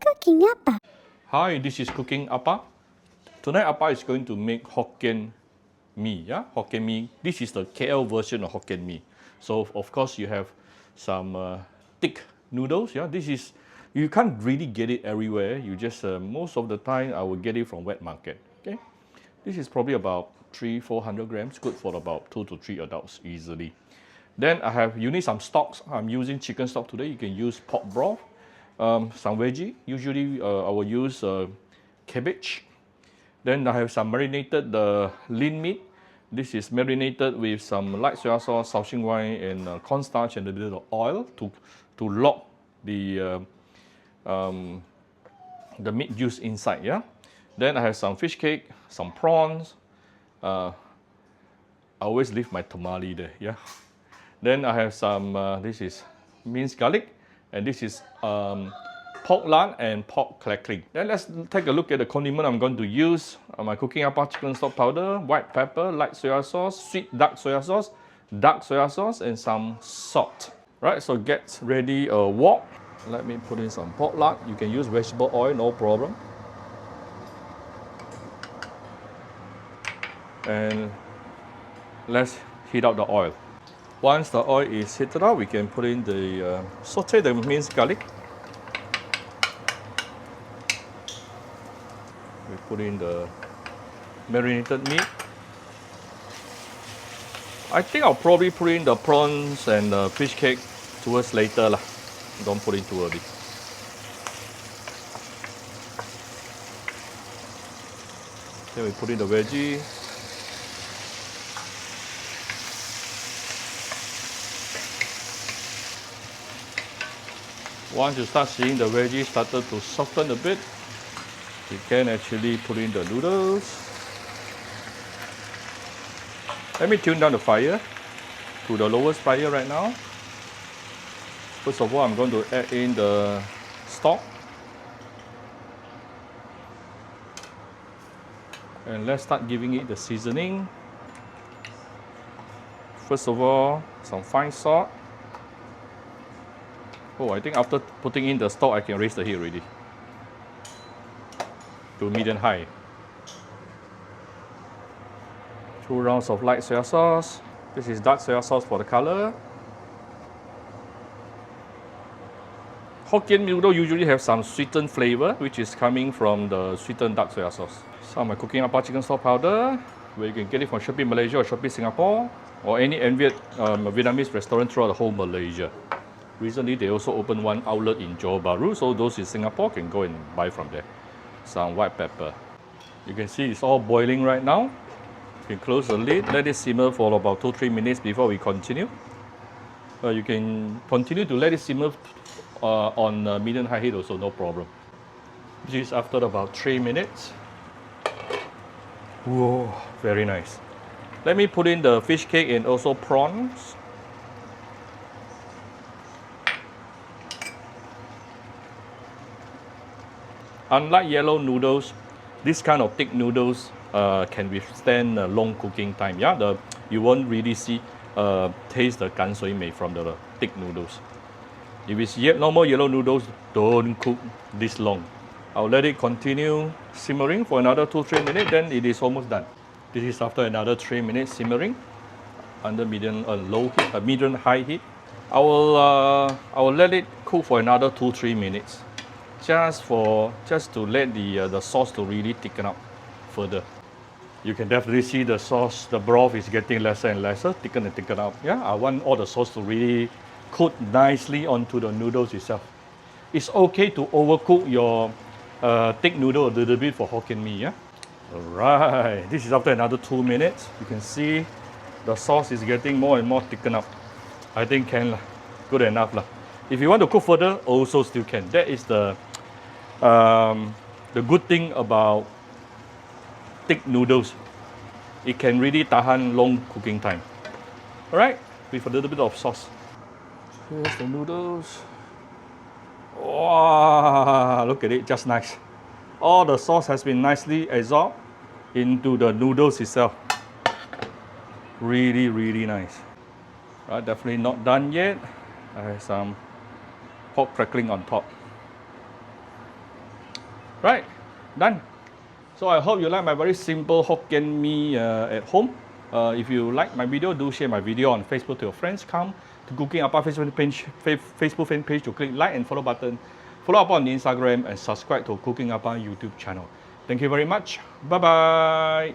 Cooking apa? Hi, this is Cooking Appa. Tonight Appa is going to make Hokkien mee. Yeah, Hokkien mee. This is the KL version of Hokkien mee. So of course you have some thick noodles. Yeah, this is, you can't really get it everywhere. You just most of the time I will get it from wet market. Okay, this is probably about 300-400 grams. Good for about 2 to 3 adults easily. Then you need some stocks. I'm using chicken stock today. You can use pork broth. Some veggie. Usually I will use cabbage. Then I have some marinated lean meat. This is marinated with some light soy sauce, Shaoxing wine, and cornstarch and a little oil to lock the meat juice inside. Yeah. Then I have some fish cake, some prawns. I always leave my tamale there. Yeah. Then I have some. This is minced garlic. And this is pork lard and pork crackling. Then let's take a look at the condiment I'm going to use. My Cooking Appa chicken stock powder, white pepper, light soy sauce, sweet dark soy sauce, and some salt. Right, so get ready a wok. Let me put in some pork lard. You can use vegetable oil, no problem. And let's heat up the oil. Once the oil is heated up, we can put in the saute the minced garlic. We put in the marinated meat. I think I'll probably put in the prawns and the fish cake towards later lah. Don't put in too early. Then we put in the veggie. Once you start seeing the veggies started to soften a bit, you can actually put in the noodles. Let me tune down the fire to the lowest fire right now. First of all, I'm going to add in the stock. And let's start giving it the seasoning. First of all, some fine salt. Oh, I think after putting in the stock, I can raise the heat already to medium high. 2 rounds of light soy sauce. This is dark soy sauce for the color. Hokkien noodle usually have some sweetened flavor, which is coming from the sweetened dark soy sauce. Some my Cooking Appa chicken stock powder, where you can get it from Shopee Malaysia or Shopee Singapore, or any Vietnamese restaurant throughout the whole Malaysia. Recently, they also opened one outlet in Johor Bahru, so those in Singapore can go and buy from there. Some white pepper. You can see it's all boiling right now. You can close the lid, let it simmer for about 2-3 minutes before we continue. You can continue to let it simmer on medium-high heat also, no problem. This is after about 3 minutes. Whoa, very nice. Let me put in the fish cake and also prawns. Unlike yellow noodles, this kind of thick noodles can withstand a long cooking time. Yeah, you won't really taste the gan sui mei from the thick noodles. If it's normal yellow noodles, don't cook this long. I'll let it continue simmering for another 2-3 minutes, then it is almost done. This is after another 3 minutes simmering under medium-high heat. I will let it cook for another 2-3 minutes. Just to let the sauce to really thicken up further. You can definitely see the sauce, the broth is getting lesser and lesser, thicken and thicken up. Yeah, I want all the sauce to really cook nicely onto the noodles itself. It's okay to overcook your thick noodle a little bit for Hokkien mee. Yeah. Alright, this is after another 2 minutes. You can see the sauce is getting more and more thickened up. I think good enough lah. If you want to cook further, also still can. That is the good thing about thick noodles. It can really tahan long cooking time. Alright, with a little bit of sauce. Here's the noodles. Wow, look at it, just nice. All the sauce has been nicely absorbed into the noodles itself. Really, really nice. Right, definitely not done yet. I have some pork crackling on top. Right, done. So I hope you like my very simple Hokkien mee at home. If you like my video, do share my video on Facebook to your friends. Come to Cooking Apa Facebook fan page to click like and follow button. Follow up on the Instagram and subscribe to Cooking Apa YouTube channel. Thank you very much. Bye bye.